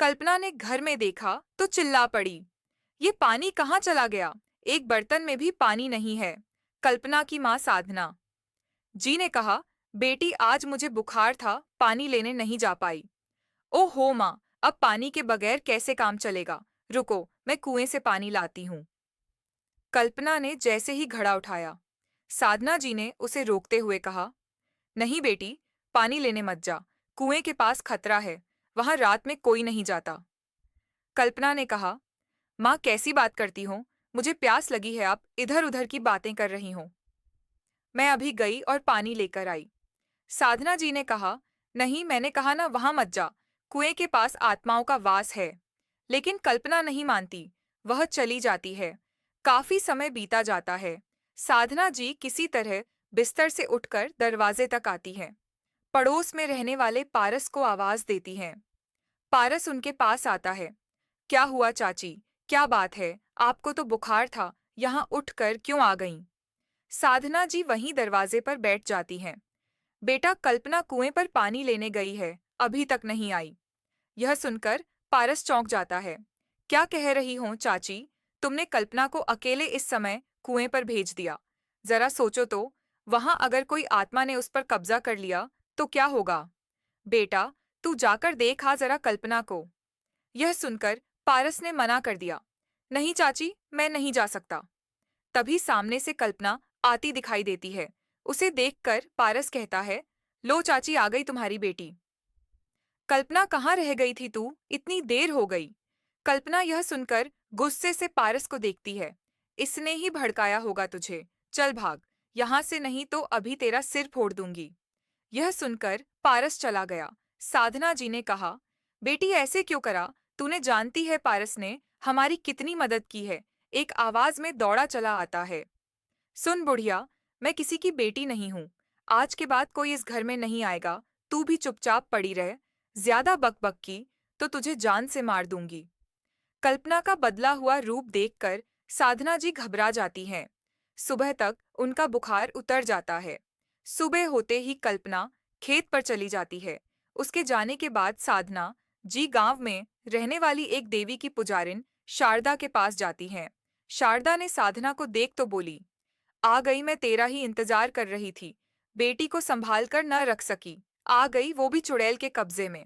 कल्पना ने घर में देखा तो चिल्ला पड़ी। ये पानी कहाँ चला गया? एक बर्तन में भी पानी नहीं है। कल्पना की माँ साधना जी ने कहा, बेटी आज मुझे बुखार था, पानी लेने नहीं जा पाई। ओ हो माँ, अब पानी के बगैर कैसे काम चलेगा? रुको, मैं कुएं से पानी लाती हूँ। कल्पना ने जैसे ही घड़ा उठाया, साधना जी ने उसे रोकते हुए कहा, नहीं बेटी, पानी लेने मत जा। कुएं के पास खतरा है, वहां रात में कोई नहीं जाता। कल्पना ने कहा, माँ कैसी बात करती हो? मुझे प्यास लगी है, आप इधर उधर की बातें कर रही हो। मैं अभी गई और पानी लेकर आई। साधना जी ने कहा, नहीं मैंने कहा ना वहां मत जा, कुएं के पास आत्माओं का वास है। लेकिन कल्पना नहीं मानती, वह चली जाती है। काफी समय बीता जाता है। साधना जी किसी तरह बिस्तर से उठकर दरवाजे तक आती है। पड़ोस में रहने वाले पारस को आवाज देती हैं। पारस उनके पास आता है। क्या हुआ चाची? क्या बात है? आपको तो बुखार था, यहाँ उठकर क्यों आ गईं? साधना जी वहीं दरवाजे पर बैठ जाती हैं। बेटा, कल्पना कुएं पर पानी लेने गई है, अभी तक नहीं आई। यह सुनकर पारस चौंक जाता है। क्या कह रही हो चाची? तुमने कल्पना को अकेले इस समय कुएं पर भेज दिया। जरा सोचो तो, वहां अगर कोई आत्मा ने उस पर कब्जा कर लिया तो क्या होगा? बेटा, तू जाकर देखा जरा कल्पना को। यह सुनकर पारस ने मना कर दिया। नहीं चाची, मैं नहीं जा सकता। तभी सामने से कल्पना आती दिखाई देती है। उसे देखकर पारस कहता है, लो चाची, आ गई तुम्हारी बेटी। कल्पना, कहाँ रह गई थी तू? इतनी देर हो गई। कल्पना यह सुनकर गुस्से से पारस को देखती है। इसने ही भड़काया होगा तुझे। चल भाग, यहाँ से, नहीं तो अभी तेरा सिर फोड़ दूंगी। यह सुनकर पारस चला गया। साधना जी ने कहा, बेटी ऐसे क्यों करा? तूने जानती है पारस ने हमारी कितनी मदद की है। एक आवाज में दौड़ा चला आता है। सुन बुढ़िया, मैं किसी की बेटी नहीं हूँ। आज के बाद कोई इस घर में नहीं आएगा। तू भी चुपचाप पड़ी रह। ज्यादा बकबक की तो तुझे जान से मार दूंगी। कल्पना का बदला हुआ रूप देखकर साधना जी घबरा जाती हैं। सुबह तक उनका बुखार उतर जाता है। सुबह होते ही कल्पना खेत पर चली जाती है। उसके जाने के बाद साधना जी गांव में रहने वाली एक देवी की पुजारिन शारदा के पास जाती हैं। शारदा ने साधना को देख तो बोली, आ गई, मैं तेरा ही इंतजार कर रही थी। बेटी को संभाल कर न रख सकी, आ गई, वो भी चुड़ैल के कब्जे में।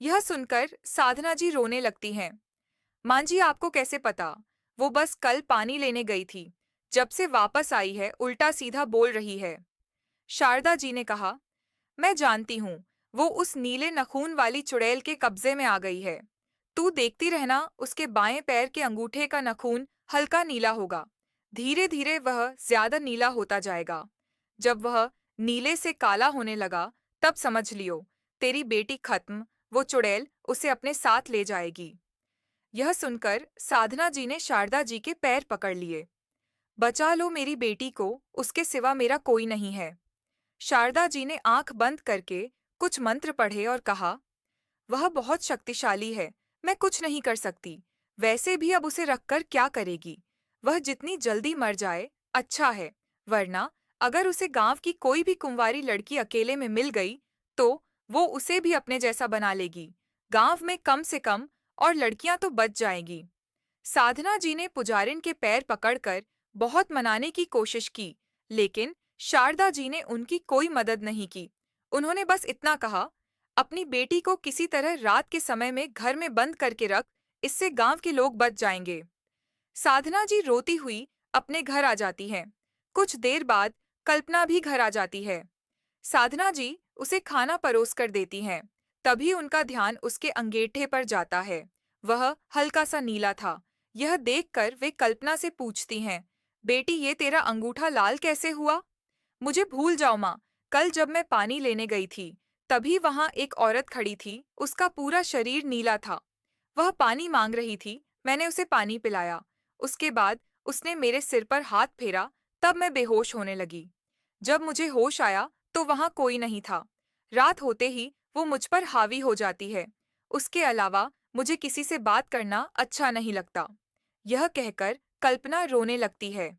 यह सुनकर साधना जी रोने लगती हैं। मां जी, आपको कैसे पता? वो बस कल पानी लेने गई थी। जब से वापस आई है उल्टा सीधा बोल रही है। शारदा जी ने कहा, मैं जानती हूँ, वो उस नीले नखून वाली चुड़ैल के कब्जे में आ गई है। तू देखती रहना, उसके बाएं पैर के अंगूठे का नखून हल्का नीला होगा। धीरे धीरे वह ज्यादा नीला होता जाएगा। जब वह नीले से काला होने लगा, तब समझ लियो, तेरी बेटी खत्म। वो चुड़ैल उसे अपने साथ ले जाएगी। यह सुनकर साधना जी ने शारदा जी के पैर पकड़ लिए। बचा लो मेरी बेटी को, उसके सिवा मेरा कोई नहीं है। शारदा जी ने आंख बंद करके कुछ मंत्र पढ़े और कहा, वह बहुत शक्तिशाली है, मैं कुछ नहीं कर सकती। वैसे भी अब उसे रखकर क्या करेगी? वह जितनी जल्दी मर जाए अच्छा है। वरना अगर उसे गांव की कोई भी कुंवारी लड़की अकेले में मिल गई तो वो उसे भी अपने जैसा बना लेगी। गांव में कम से कम और लड़कियां तो बच जाएंगी। साधना जी ने पुजारिन के पैर पकड़कर बहुत मनाने की कोशिश की, लेकिन शारदा जी ने उनकी कोई मदद नहीं की। उन्होंने बस इतना कहा, अपनी बेटी को किसी तरह रात के समय में घर में बंद करके रख, इससे गांव के लोग बच जाएंगे। साधना जी रोती हुई अपने घर आ जाती हैं। कुछ देर बाद कल्पना भी घर आ जाती है। साधना जी उसे खाना परोस कर देती हैं। तभी उनका ध्यान उसके अंगेठे पर जाता है। वह हल्का सा नीला था। यह देखकर वे कल्पना से पूछती हैं, बेटी, ये तेरा अंगूठा लाल कैसे हुआ? मुझे भूल जाओ माँ, कल जब मैं पानी लेने गई थी तभी वहां एक औरत खड़ी थी, उसका पूरा शरीर नीला था। वह पानी मांग रही थी, मैंने उसे पानी पिलाया। उसके बाद उसने मेरे सिर पर हाथ फेरा, तब मैं बेहोश होने लगी। जब मुझे होश आया तो वहां कोई नहीं था। रात होते ही वो मुझ पर हावी हो जाती है। उसके अलावा मुझे किसी से बात करना अच्छा नहीं लगता। यह कहकर कल्पना रोने लगती है।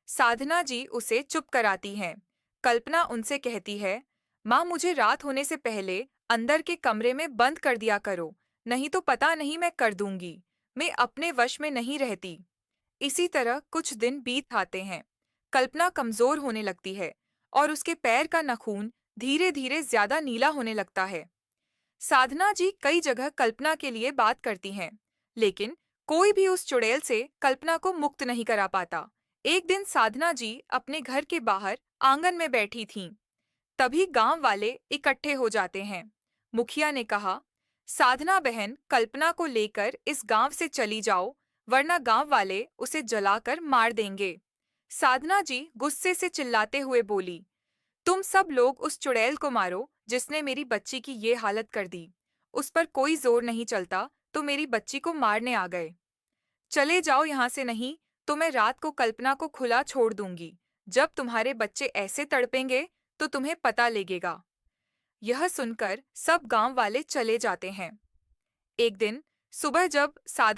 साधना जी उसे चुप कराती हैं। कल्पना उनसे कहती है, माँ, मुझे रात होने से पहले अंदर के कमरे में बंद कर दिया करो, नहीं तो पता नहीं मैं कर दूंगी। मैं अपने वश में नहीं रहती। इसी तरह कुछ दिन बीत आते हैं। कल्पना कमजोर होने लगती है और उसके पैर का नाखून धीरे धीरे ज्यादा नीला होने लगता है। साधना जी कई जगह कल्पना के लिए बात करती हैं, लेकिन कोई भी उस चुड़ैल से कल्पना को मुक्त नहीं करा पाता। एक दिन साधना जी अपने घर के बाहर आंगन में बैठी थीं। तभी गांव वाले इकट्ठे हो जाते हैं। मुखिया ने कहा, साधना बहन कल्पना को लेकर इस गांव से चली जाओ, वरना गांव वाले उसे जलाकर मार देंगे। साधना जी गुस्से से चिल्लाते हुए बोली, तुम सब लोग उस चुड़ैल को मारो जिसने मेरी बच्ची की ये हालत कर दी। उस पर कोई जोर नहीं चलता तो मेरी बच्ची को मारने आ गए। चले जाओ यहाँ से, नहीं तो मैं रात को कल्पना को खुला छोड़ दूंगी। जब तुम्हारे बच्चे ऐसे तड़पेंगे तो तुम्हें पता लगेगा। यह सुनकर सब गांव वाले चले जाते हैं। एक दिन सुबह जब साधना